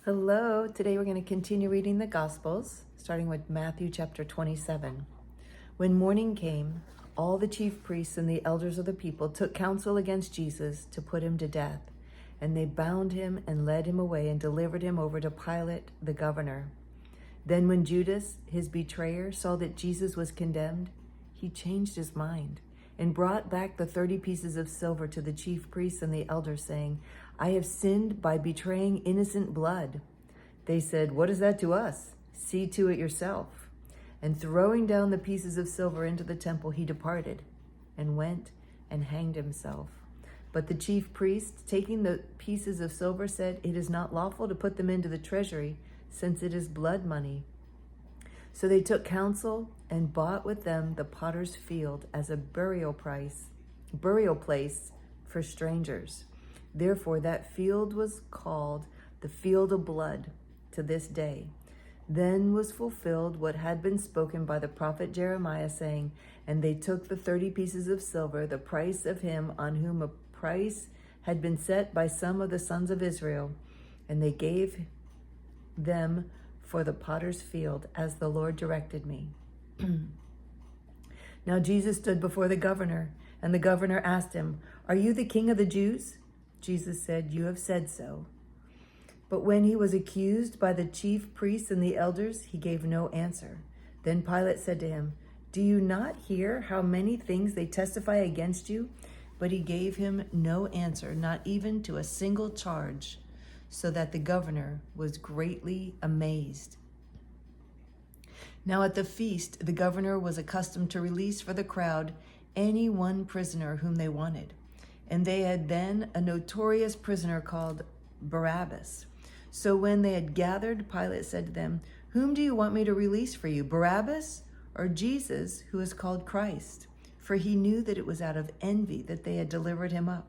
Hello, today we're going to continue reading the Gospels, starting with Matthew chapter 27. When morning came, all the chief priests and the elders of the people took counsel against Jesus to put him to death, and they bound him and led him away and delivered him over to Pilate the governor. Then when Judas, his betrayer, saw that Jesus was condemned, he changed his mind and brought back the 30 pieces of silver to the chief priests and the elders, saying, I have sinned by betraying innocent blood. They said, what is that to us? See to it yourself. And throwing down the pieces of silver into the temple, he departed and went and hanged himself. But the chief priests, taking the pieces of silver, said, it is not lawful to put them into the treasury, since it is blood money. So they took counsel and bought with them the potter's field as a burial place for strangers. Therefore that field was called the field of blood to this day. Then was fulfilled what had been spoken by the prophet Jeremiah, saying, and they took the 30 pieces of silver, the price of him on whom a price had been set by some of the sons of Israel, and they gave them for the potter's field, as the Lord directed me. Now Jesus stood before the governor, and the governor asked him, are you the king of the Jews? Jesus said, you have said so. But when he was accused by the chief priests and the elders, he gave no answer. Then Pilate said to him, do you not hear how many things they testify against you? But he gave him no answer, not even to a single charge, so that the governor was greatly amazed. Now at the feast, the governor was accustomed to release for the crowd any one prisoner whom they wanted. And they had then a notorious prisoner called Barabbas. So when they had gathered, Pilate said to them, whom do you want me to release for you, Barabbas or Jesus, who is called Christ? For he knew that it was out of envy that they had delivered him up.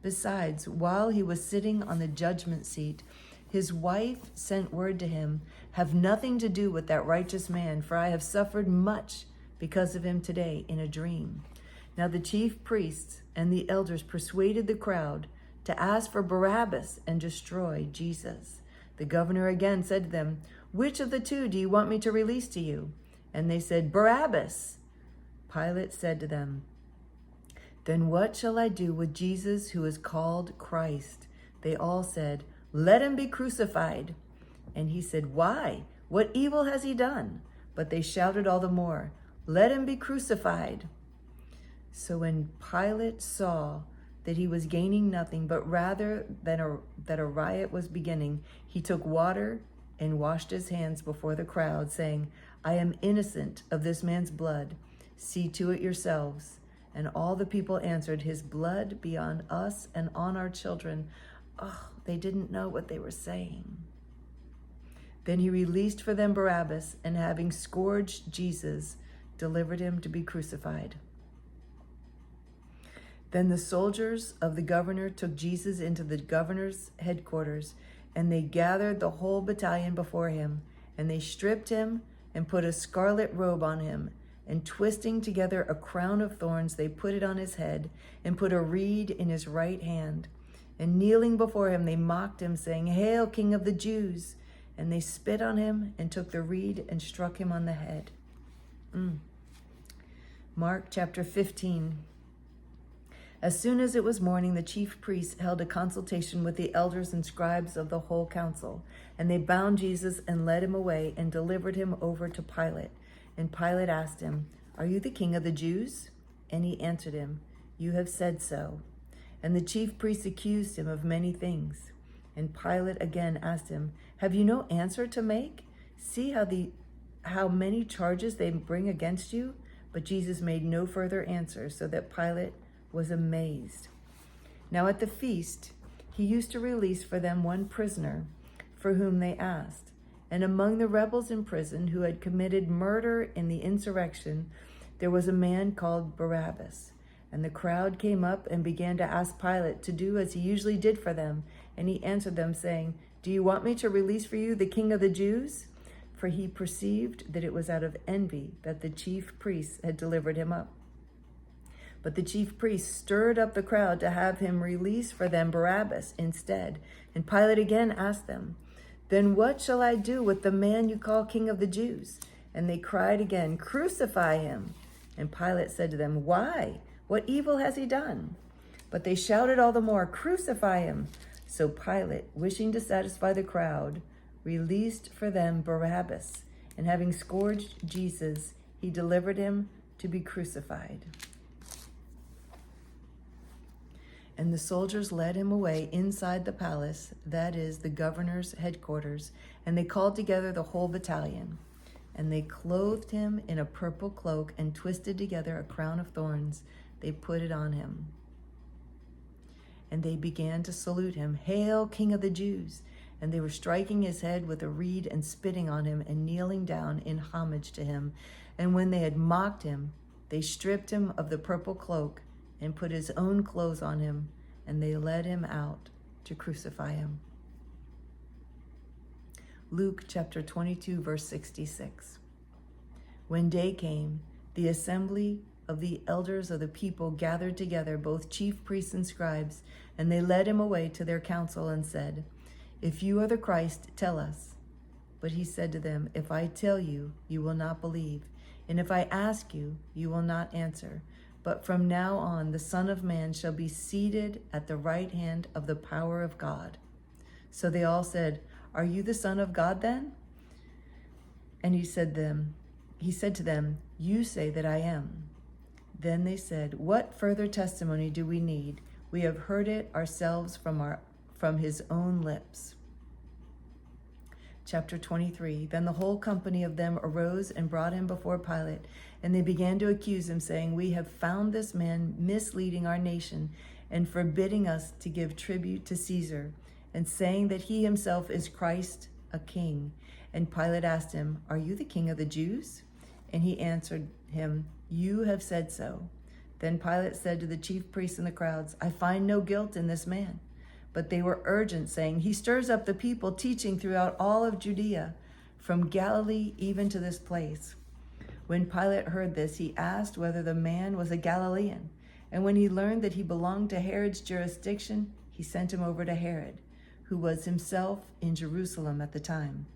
Besides, while he was sitting on the judgment seat, his wife sent word to him, have nothing to do with that righteous man, for I have suffered much because of him today in a dream. Now the chief priests and the elders persuaded the crowd to ask for Barabbas and destroy Jesus. The governor again said to them, which of the two do you want me to release to you? And they said, Barabbas. Pilate said to them, then what shall I do with Jesus who is called Christ? They all said, let him be crucified. And he said, why? What evil has he done? But they shouted all the more, let him be crucified. So when Pilate saw that he was gaining nothing, but rather that a riot was beginning, he took water and washed his hands before the crowd, saying, I am innocent of this man's blood. See to it yourselves. And all the people answered, his blood be on us and on our children. Oh, they didn't know what they were saying. Then he released for them Barabbas, and having scourged Jesus, delivered him to be crucified. Then the soldiers of the governor took Jesus into the governor's headquarters, and they gathered the whole battalion before him, and they stripped him and put a scarlet robe on him, and twisting together a crown of thorns, they put it on his head and put a reed in his right hand. And kneeling before him, they mocked him, saying, Hail, King of the Jews! And they spit on him and took the reed and struck him on the head. Mark chapter 15. As soon as it was morning, the chief priests held a consultation with the elders and scribes of the whole council. And they bound Jesus and led him away and delivered him over to Pilate. And Pilate asked him, are you the king of the Jews? And he answered him, you have said so. And the chief priests accused him of many things. And Pilate again asked him, have you no answer to make? See how many charges they bring against you? But Jesus made no further answer, so that Pilate was amazed. Now at the feast, he used to release for them one prisoner for whom they asked. And among the rebels in prison who had committed murder in the insurrection, there was a man called Barabbas. And the crowd came up and began to ask Pilate to do as he usually did for them. And he answered them, saying, do you want me to release for you the king of the Jews? For he perceived that it was out of envy that the chief priests had delivered him up. But the chief priests stirred up the crowd to have him release for them Barabbas instead. And Pilate again asked them, Then what shall I do with the man you call King of the Jews? And they cried again, Crucify him. And Pilate said to them, Why? What evil has he done? But they shouted all the more, Crucify him. So Pilate, wishing to satisfy the crowd, released for them Barabbas, and having scourged Jesus, he delivered him to be crucified. And the soldiers led him away inside the palace, that is, the governor's headquarters, and they called together the whole battalion. And they clothed him in a purple cloak and twisted together a crown of thorns. They put it on him. And they began to salute him, Hail, King of the Jews! And they were striking his head with a reed and spitting on him and kneeling down in homage to him. And when they had mocked him, they stripped him of the purple cloak and put his own clothes on him, and they led him out to crucify him. Luke chapter 22, verse 66. When day came, the assembly of the elders of the people gathered together, both chief priests and scribes, and they led him away to their council and said, If you are the Christ, tell us. But he said to them, If I tell you, you will not believe, and if I ask you, you will not answer. But from now on, the Son of Man shall be seated at the right hand of the power of God. So they all said, Are you the Son of God then? And he said to them, You say that I am. Then they said, What further testimony do we need? We have heard it ourselves from his own lips. Chapter 23. Then the whole company of them arose and brought him before Pilate, and they began to accuse him, saying, We have found this man misleading our nation and forbidding us to give tribute to Caesar, and saying that he himself is Christ, a king. And Pilate asked him, Are you the king of the Jews? And he answered him, You have said so. Then Pilate said to the chief priests and the crowds, I find no guilt in this man. But they were urgent, saying, He stirs up the people, teaching throughout all of Judea, from Galilee even to this place. When Pilate heard this, he asked whether the man was a Galilean. And when he learned that he belonged to Herod's jurisdiction, he sent him over to Herod, who was himself in Jerusalem at the time.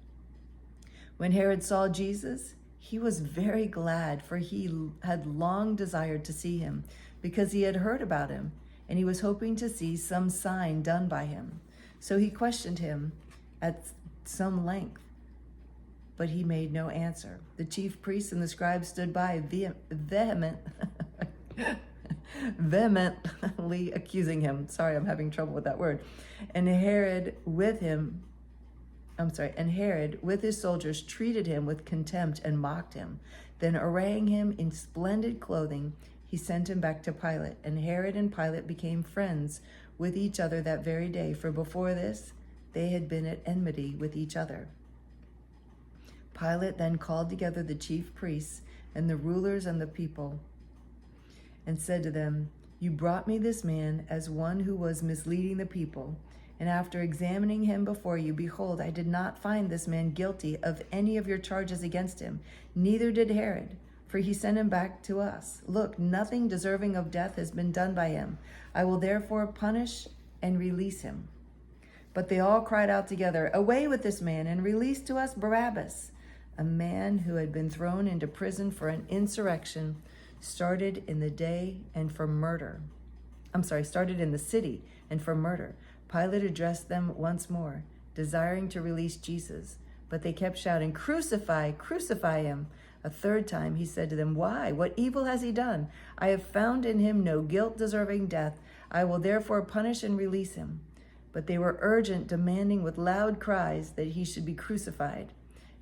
When Herod saw Jesus, he was very glad, for he had long desired to see him, because he had heard about him, and he was hoping to see some sign done by him. So he questioned him at some length, but he made no answer. The chief priests and the scribes stood by, vehemently accusing him. Sorry, I'm having trouble with that word. And Herod with his soldiers treated him with contempt and mocked him. Then arraying him in splendid clothing, he sent him back to Pilate. And Herod and Pilate became friends with each other that very day, for before this they had been at enmity with each other. Pilate then called together the chief priests and the rulers and the people, and said to them, You brought me this man as one who was misleading the people. And after examining him before you, behold, I did not find this man guilty of any of your charges against him, neither did Herod, for he sent him back to us. Look, nothing deserving of death has been done by him. I will therefore punish and release him. But they all cried out together, Away with this man, and release to us Barabbas. A man who had been thrown into prison for an insurrection started in the city and for murder. Pilate addressed them once more, desiring to release Jesus. But they kept shouting, Crucify, crucify him. A third time he said to them, Why? What evil has he done? I have found in him no guilt deserving death. I will therefore punish and release him. But they were urgent, demanding with loud cries that he should be crucified.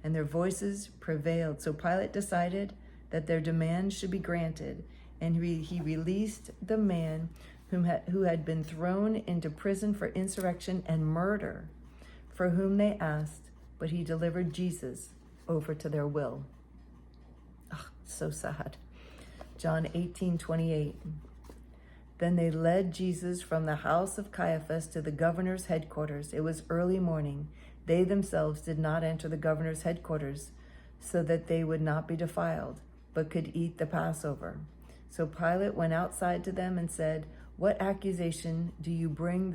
And their voices prevailed. So Pilate decided that their demand should be granted. And he released the man who had been thrown into prison for insurrection and murder, for whom they asked, but he delivered Jesus over to their will. Oh, so sad. John 18:28. Then they led Jesus from the house of Caiaphas to the governor's headquarters. It was early morning. They themselves did not enter the governor's headquarters, so that they would not be defiled, but could eat the Passover. So Pilate went outside to them and said, What accusation do you bring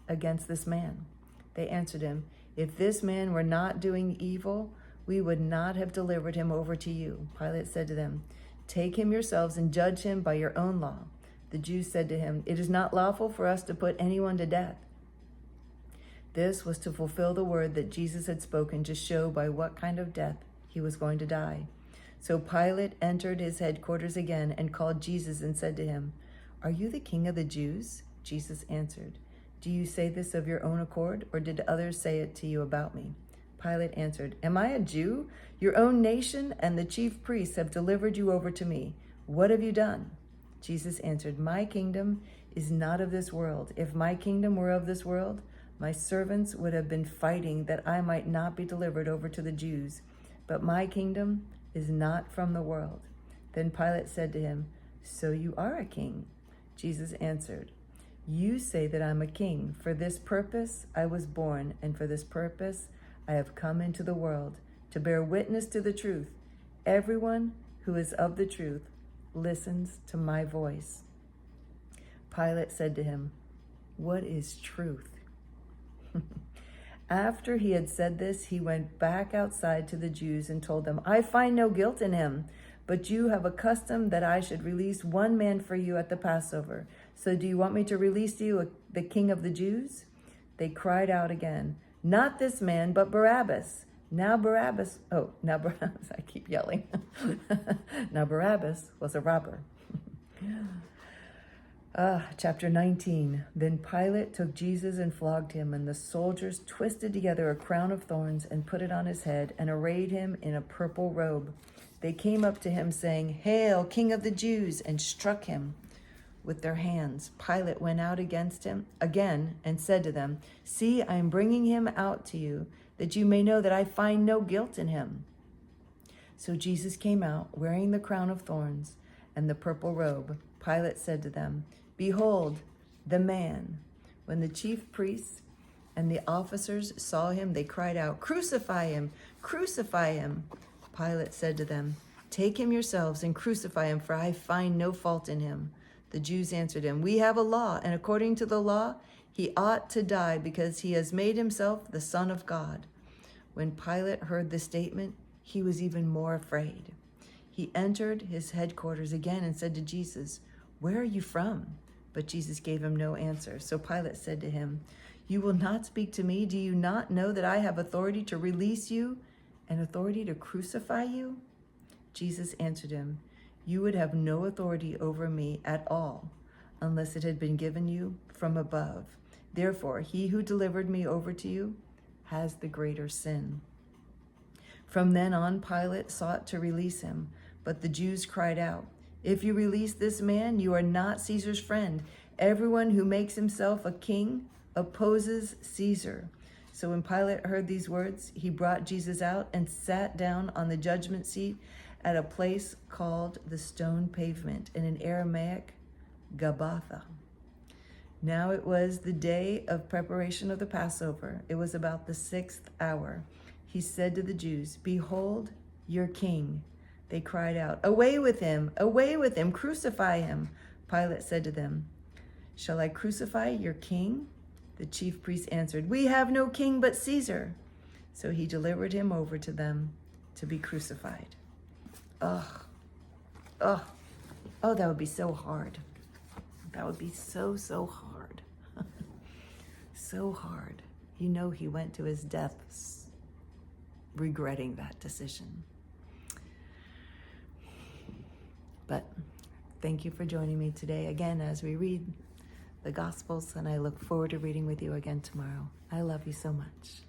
against this man? They answered him, If this man were not doing evil, we would not have delivered him over to you." Pilate said to them, "Take him yourselves and judge him by your own law." The Jews said to him, "It is not lawful for us to put anyone to death." This was to fulfill the word that Jesus had spoken, to show by what kind of death he was going to die. So Pilate entered his headquarters again and called Jesus and said to him, "Are you the king of the Jews?" Jesus answered, "Do you say this of your own accord, or did others say it to you about me?" Pilate answered, "Am I a Jew? Your own nation and the chief priests have delivered you over to me. What have you done?" Jesus answered, "My kingdom is not of this world. If my kingdom were of this world, my servants would have been fighting that I might not be delivered over to the Jews. But my kingdom is not from the world." Then Pilate said to him, "So you are a king?" Jesus answered, "You say that I'm a king. For this purpose I was born, and for this purpose I have come into the world, to bear witness to the truth. Everyone who is of the truth listens to my voice." Pilate said to him, "What is truth?" After he had said this, he went back outside to the Jews and told them, "I find no guilt in him, but you have a custom that I should release one man for you at the Passover. So do you want me to release to you the king of the Jews?" They cried out again, "Not this man, but Barabbas." Now Barabbas, I keep yelling. Now Barabbas was a robber. Chapter 19. Then Pilate took Jesus and flogged him, and the soldiers twisted together a crown of thorns and put it on his head and arrayed him in a purple robe. They came up to him saying, "Hail, King of the Jews," and struck him with their hands. Pilate went out against him again and said to them, "See, I am bringing him out to you, that you may know that I find no guilt in him." So Jesus came out, wearing the crown of thorns and the purple robe. Pilate said to them, "Behold, the man." When the chief priests and the officers saw him, they cried out, "Crucify him! Crucify him!" Pilate said to them, "Take him yourselves and crucify him, for I find no fault in him." The Jews answered him, "We have a law, and according to the law, he ought to die because he has made himself the Son of God." When Pilate heard the statement, he was even more afraid. He entered his headquarters again and said to Jesus, "Where are you from?" But Jesus gave him no answer. So Pilate said to him, "You will not speak to me? Do you not know that I have authority to release you and authority to crucify you?" Jesus answered him, "You would have no authority over me at all unless it had been given you from above. Therefore, he who delivered me over to you has the greater sin." From then on, Pilate sought to release him, but the Jews cried out, "If you release this man, you are not Caesar's friend. Everyone who makes himself a king opposes Caesar." So when Pilate heard these words, he brought Jesus out and sat down on the judgment seat at a place called the Stone Pavement, and in Aramaic, Gabbatha. Now it was the day of preparation of the Passover. It was about the 6th hour. He said to the Jews, "Behold your king." They cried out, "Away with him! Away with him! Crucify him!" Pilate said to them, "Shall I crucify your king?" The chief priests answered, "We have no king but Caesar." So he delivered him over to them to be crucified. Oh, that would be so hard. That would be so hard. So hard. You know, he went to his death regretting that decision. But thank you for joining me today again as we read the Gospels, and I look forward to reading with you again tomorrow. I love you so much.